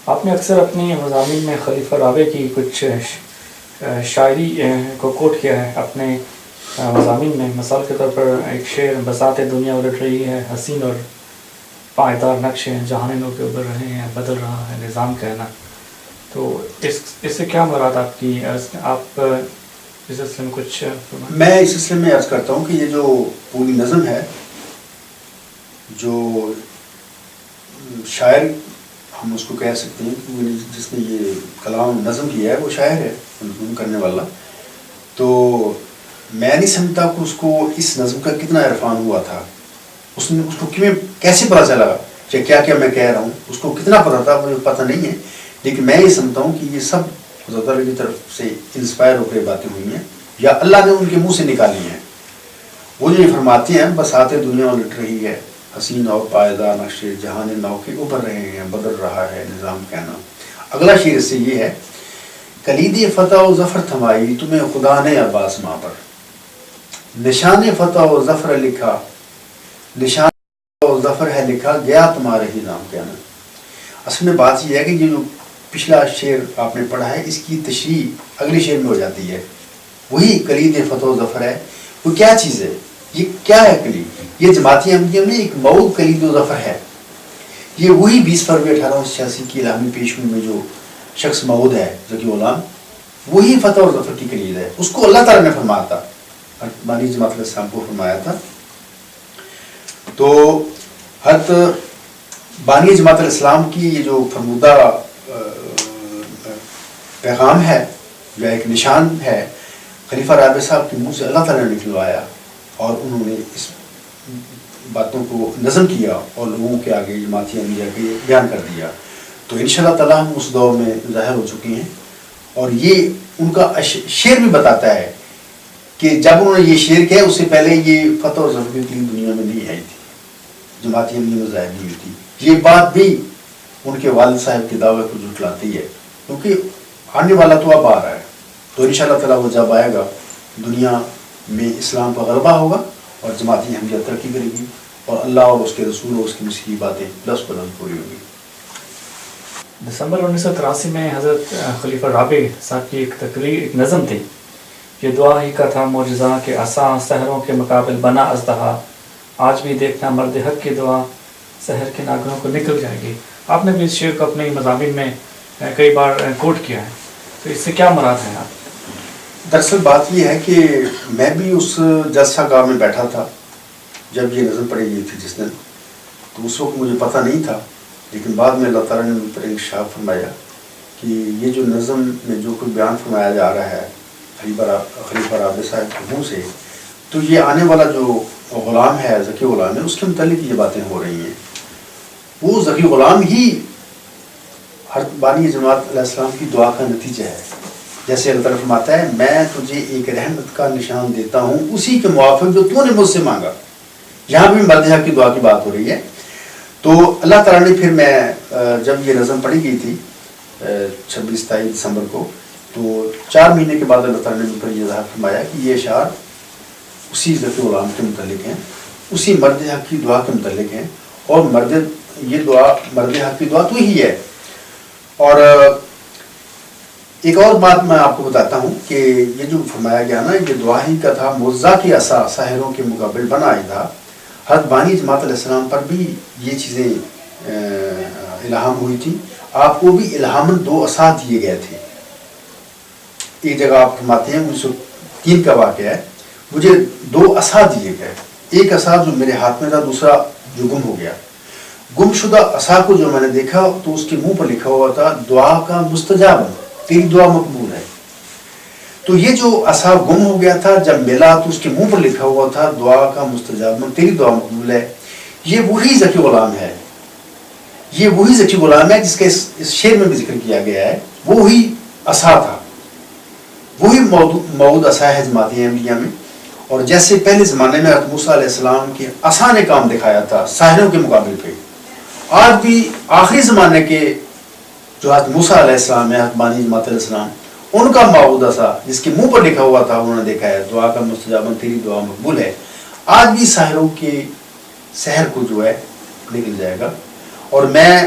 آپ نے اکثر اپنی مضامین میں خلیفہ رابع کی کچھ شاعری کو کوٹ کیا ہے اپنے مضامین میں. مثال کے طور پر ایک شعر: بساط دنیا الٹ رہی ہے، حسین اور پائیدار نقش ہیں، جہان نو کے ابھر رہے ہیں، بدل رہا ہے نظام کہنا. تو اس سے کیا مراد آپ کی؟ آپ اس سلسلے میں کچھ میں اس سلسلے میں عرض کرتا ہوں کہ یہ جو پوری نظم ہے، جو شاعر ہم اس کو کہہ سکتے ہیں کہ جس نے یہ کلام نظم کیا ہے وہ شاعر ہے، نظم کرنے والا. تو میں نہیں سمجھتا کہ اس کو اس نظم کا کتنا عرفان ہوا تھا، اس کو کیسے پتہ چلا کہ کیا کیا میں کہہ رہا ہوں، اس کو کتنا پتہ تھا مجھے پتہ نہیں ہے. لیکن میں یہ سمجھتا ہوں کہ یہ سب خدا تعالیٰ کی طرف سے انسپائر ہو کر باتیں ہوئی ہیں یا اللہ نے ان کے منہ سے نکالی ہیں. وہ جو یہ فرماتے ہیں بساط دنیا الٹ رہی ہے، حسین اور پائیدار نقش جہان نو کے ابھر رہے ہیں، بدل رہا ہے نظام کہنا. اگلا شعر اس سے یہ ہے: کلید فتح و ظفر تھمائی تمہیں خدا نے عباس ماں پر، نشان فتح و ظفر لکھا، نشان و ظفر ہے لکھا گیا تمہارے ہی نام کہنا. اصل میں بات یہ ہے کہ یہ جو پچھلا شعر آپ نے پڑھا ہے اس کی تشریح اگلے شعر میں ہو جاتی ہے. وہی کلید فتح و ظفر ہے. وہ کیا چیز ہے؟ یہ کیا ہے کلید؟ یہ جماعتی احمدیہ میں ایک موعود کلید و ظفر ہے. یہ وہی 20 فروری 1886 کی الہامی پیشگوئی میں جو شخص موعود ہے ذکی غلام، وہی فتح و ظفر کی کلید ہے. اس کو اللہ تعالیٰ نے فرمایا تھا، بانی جماعت علیہ السلام کو فرمایا تھا. تو حضرت بانی جماعت علیہ السلام کی یہ جو فرمودہ پیغام ہے یا ایک نشان ہے، خلیفہ رابع صاحب کے منہ سے اللہ تعالیٰ نے نکلوایا اور انہوں نے اس باتوں کو نظم کیا اور لوگوں کے آگے جماعتی احمدیہ کے بیان کر دیا. تو انشاءاللہ تعالیٰ ہم اس دور میں ظاہر ہو چکے ہیں. اور یہ ان کا شعر بھی بتاتا ہے کہ جب انہوں نے یہ شعر کیا اس سے پہلے یہ فتح و ظفر کی دنیا میں نہیں آئی تھی، جماعتی احمدیہ میں ظاہر نہیں ہوئی تھی. یہ بات بھی ان کے والد صاحب کے دعوے کو جھٹلاتی ہے، کیونکہ آنے والا تو اب آ رہا ہے. تو انشاءاللہ تعالیٰ وہ جب آئے گا دنیا میں اسلام پر غلبہ ہوگا اور جماعتی احمدیہ ترقی کرے گی اور اللہ اور اس کے رسول اور اس کی مسیحی باتیں لفظ بلفظ پوری ہوگی. دسمبر 1983 میں حضرت خلیفہ رابع صاحب کی ایک تقریر، ایک نظم تھی: یہ دعا ہی کا تھا معجزہ کہ عصا سحروں کے مقابل بنا اژدہا، آج بھی دیکھنا مرد حق کی دعا سحر کے ناگنوں کو نکل جائے گی. آپ نے بھی اس شعر کو اپنے مضامین میں کئی بار کوٹ کیا ہے، تو اس سے کیا مراد ہے آپ؟ دراصل بات یہ ہے کہ میں بھی اس جلسہ گاہ میں بیٹھا تھا جب یہ نظم پڑھی گئی تھی جس دن. تو اس وقت مجھے پتہ نہیں تھا، لیکن بعد میں اللہ تعالیٰ نے مجھ پر انکشاف فرمایا کہ یہ جو نظم میں جو کچھ بیان فرمایا جا رہا ہے خلیفہ رابع صاحب کے منہ سے، تو یہ آنے والا جو غلام ہے، ذکی غلام ہے، اس کے متعلق یہ باتیں ہو رہی ہیں. وہ ذکی غلام ہی حضرت بانی جماعت علیہ السلام کی دعا کا نتیجہ ہے. جیسے اللہ تعالیٰ فرماتا ہے: میں تجھے ایک رحمت کا نشان دیتا ہوں اسی کے موافق جو تو نے مجھ سے مانگا. یہاں بھی مرد حق کی دعا کی بات ہو رہی ہے. تو اللہ تعالیٰ نے پھر میں جب یہ نظم پڑھی گئی تھی 26-27 دسمبر کو، تو 4 مہینے کے بعد اللہ تعالیٰ نے مجھ پر یہ ظاہر فرمایا کہ یہ اشعار اسی ذکی غلام کے متعلق ہیں، اسی مرد حق کی دعا کے متعلق ہیں، اور مرد حق کی دعا تو ہی ہے. اور ایک اور بات میں آپ کو بتاتا ہوں کہ یہ جو فرمایا گیا نا، یہ دعا ہی کا تھا معجزہ کی عصا ساحروں کے مقابل بنا تھا. حضرت بانی جماعت علیہ السلام پر بھی یہ چیزیں الہام ہوئی تھی. آپ کو بھی الہاماً 2 عصا دیے گئے تھے. ایک جگہ آپ فرماتے ہیں 1903 کا واقعہ ہے، مجھے 2 عصا دیے گئے. ایک عصا جو میرے ہاتھ میں تھا، دوسرا جو گم ہو گیا. گم شدہ عصا کو جو میں نے دیکھا تو اس کے منہ پر لکھا ہوا تھا: دعا کا مستجاب، تیری دعا مقبول ہے. تو یہ جو عصا گم ہو گیا تھا جب ملا تو اس کے منہ پر لکھا ہوا تھا: دعا کا مستجاب، تیری دعا مقبول ہے. یہ وہی ذکی غلام ہے، یہ وہی ذکی غلام ہے جس کا اس شعر میں بھی ذکر کیا گیا ہے. وہی عصا تھا، وہی موعود عصا ہے جماعتی احمدیہ میں. اور جیسے پہلے زمانے میں حضرت موسیٰ علیہ السلام کے عصا نے کام دکھایا تھا ساحروں کے مقابل پہ، آج بھی آخری زمانے کے جو حضرت موسیٰ علیہ السلام ہے، حضرت بانی جماعت علیہ السلام، ان کا موعود عصا جس کے منہ پر لکھا ہوا تھا انہوں نے دیکھا ہے: دعا کا مستجاب، تیری دعا مقبول ہے. آج بھی ساحروں کے سحر کو جو ہے نکل جائے گا. اور میں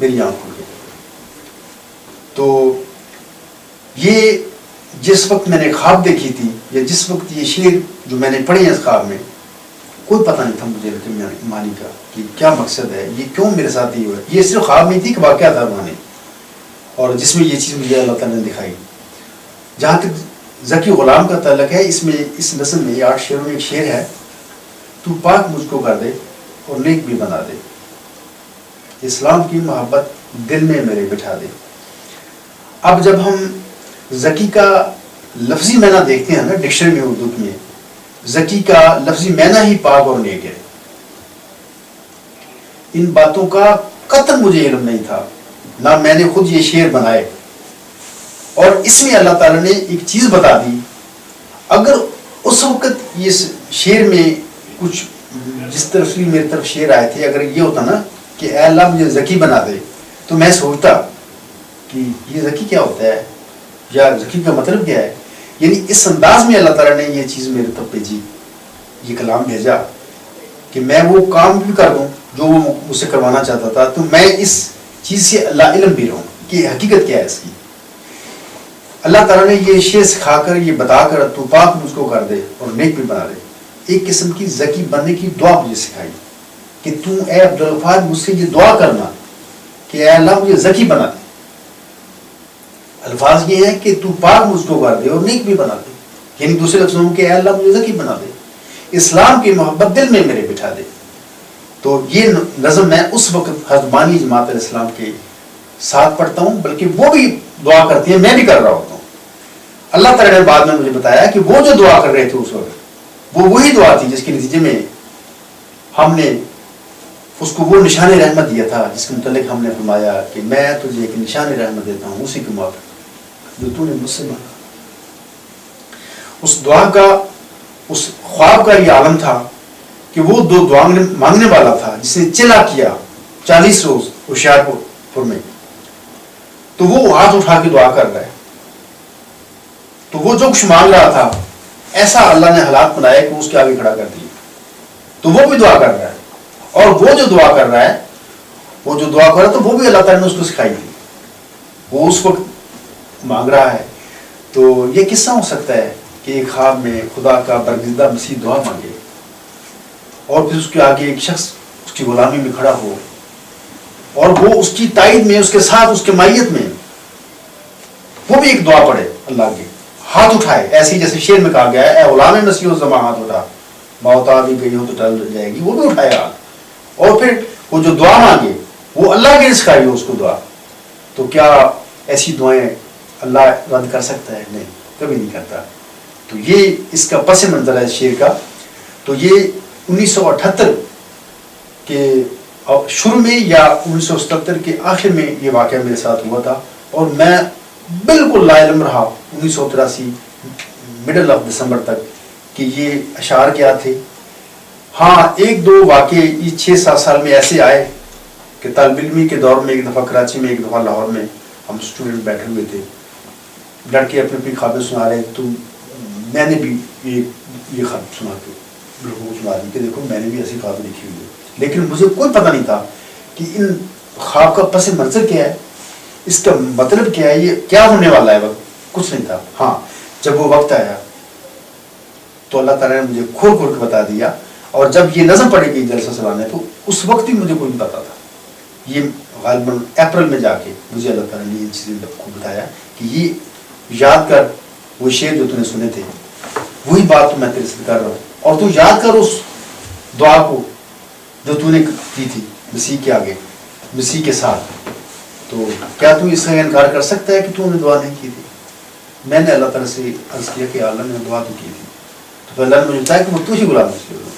میری آنکھ کھل گئی. تو یہ جس وقت میں نے خواب دیکھی تھی یا جس وقت یہ شعر جو میں نے پڑھے ہیں اس خواب میں، کوئی پتہ نہیں تھا مجھے معنی کا کہ کیا مقصد ہے، یہ کیوں میرے ساتھ یہ ہوا ہے. یہ صرف خواب نہیں تھی کہ واقعہ تھا روحانی، اور جس میں یہ چیز مجھے اللہ تعالیٰ نے دکھائی. جہاں تک ذکی غلام کا تعلق ہے، اس میں اس نظم میں 8 شعروں میں ایک شعر ہے، تو پاک مجھ کو کر دے اور نیک بھی بنا دے، اسلام کی محبت دل میں میرے بٹھا دے. اب جب ہم ذکی کا لفظی معنی دیکھتے ہیں نا ڈکشنری میں اردو میں، ذکی کا لفظی معنی ہی پاک اور نیک ہے. ان باتوں کا قطعاً مجھے علم نہیں تھا، نہ میں نے خود یہ شعر بنائے. اور اس میں اللہ تعالیٰ نے ایک چیز بتا دی، اگر اس وقت اس شعر میں کچھ جس طرف سے میری طرف شعر آئے تھے، اگر یہ ہوتا نا کہ اے اللہ مجھے ذکی بنا دے، تو میں سوچتا کہ یہ ذکی کیا ہوتا ہے یا ذکی کا مطلب کیا ہے. یعنی اس انداز میں اللہ تعالیٰ نے یہ چیز میرے طرف بھیجی، یہ کلام بھیجا کہ میں وہ کام بھی کر دوں جو وہ مجھ سے کروانا چاہتا تھا. تو میں اس چیز سے اللہ علم بھی رہوں کہ حقیقت کیا ہے اس کی. اللہ تعالیٰ نے یہ شعر سکھا کر، یہ بتا کر تو پاک مجھ کو کر دے اور نیک بھی بنا دے، ایک قسم کی ذکی بننے کی دعا مجھے سکھائی کہ تو اے عبدالغفار مجھ سے یہ دعا کرنا کہ اے اللہ مجھے ذکی بنا دے. الفاظ یہ ہے کہ تو پاک مجھ کو کر دے اور نیک بھی بنا دے، یعنی دوسرے لفظوں میں کہ اے اللہ مجھے ذکی بنا دے، اسلام کی محبت دل میں میرے بٹھا دے. تو یہ نظم میں اس وقت حضرت بانی جماعت علیہ السلام کے ساتھ پڑھتا ہوں، بلکہ وہ بھی دعا کرتی ہیں، میں بھی کر رہا ہوتا ہوں. اللہ تعالیٰ نے بعد میں مجھے بتایا کہ وہ جو دعا کر رہے تھے اس وقت وہ وہی دعا تھی جس کے نتیجے میں ہم نے اس کو وہ نشان رحمت دیا تھا، جس کے متعلق ہم نے فرمایا کہ میں تجھے ایک نشان رحمت دیتا ہوں اسی کے موافق جو تو نے مجھ سے مانگا. اس دعا کا، اس خواب کا یہ عالم تھا کہ وہ دو دعا مانگنے والا تھا جس نے چلا کیا 40 روز ہوشیارپور میں، تو وہ ہاتھ اٹھا کے دعا کر رہا ہے. تو وہ جو کچھ مانگ رہا تھا ایسا اللہ نے حالات بنایا کہ اس کے آگے کھڑا کر دیا، تو وہ بھی دعا کر رہا ہے. اور وہ جو دعا کر رہا ہے تو وہ بھی اللہ تعالیٰ نے اس کو سکھائی تھی، وہ اس وقت مانگ رہا ہے. تو یہ قصہ ہو سکتا ہے کہ ایک خواب میں خدا کا برگزیدہ مسیح دعا مانگے اور پھر اس کے آگے ایک شخص اس کی غلامی میں کھڑا ہو اور وہ اس کی تائید میں، اس کے ساتھ، اس کے مائیت میں وہ بھی ایک دعا پڑھے، اللہ کے ہاتھ اٹھائے، ایسے ہی جیسے شعر میں کہا گیا ہے اے غلام مسیح الزماں ہاتھ اٹھا، موت آ بھی گئی ہو تو ٹل جائے گی. وہ بھی اٹھائے ہاتھ اور پھر وہ جو دعا مانگے وہ اللہ کے سکھائی ہو اس کو دعا. تو کیا ایسی دعائیں اللہ رد کر سکتا ہے؟ نہیں، کبھی نہیں کرتا. تو یہ اس کا پس منظر ہے اس شعر کا. تو یہ 1978 کے شروع میں یا 1977 کے آخر میں یہ واقعہ میرے ساتھ ہوا تھا، اور میں بالکل لا علم رہا 1983 مڈل آف دسمبر تک کہ یہ اشعار کیا تھے. ہاں، ایک دو واقعے یہ 6-7 سال میں ایسے آئے کہ طالب علمی کے دور میں ایک دفعہ کراچی میں، ایک دفعہ لاہور میں ہم اسٹوڈنٹ بیٹھے ہوئے تھے، لڑکے اپنی اپنی خوابیں سنا رہے. تو میں نے بھی یہ خواب سنا کے لوگوں کو سنا دی کہ دیکھو میں نے بھی ایسی خواب لکھی ہوئی ہے، لیکن مجھے کوئی پتہ نہیں تھا کہ ان خواب کا پس منظر کیا ہے، اس کا مطلب کیا ہے، یہ کیا ہونے والا ہے. وقت کچھ نہیں تھا. ہاں، جب وہ وقت آیا تو اللہ تعالیٰ نے مجھے کھول کھول کے بتا دیا. اور جب یہ نظم پڑھی گئی جلسہ سلانے تو اس وقت ہی مجھے کوئی نہیں پتا تھا. یہ غالباً اپریل میں جا کے مجھے اللہ تعالیٰ نے یہ چیزیں کو بتایا کہ یہ یاد کر وہ شعر جو تم نے سنے تھے، وہی بات تو میں تیرے سے کر رہا ہوں، اور تو یاد کر اس دعا کو جو تو نے کی تھی مسیح کے آگے، مسیح کے ساتھ. تو کیا تو اس کا انکار کر سکتا ہے کہ تو نے دعا نہیں کی تھی؟ میں نے اللہ تعالیٰ سے عرض کیا کہ اللہ نے دعا تو کی تھی. تو اللہ نے مجھے بتایا کہ وہ تو ہی غلام مسیح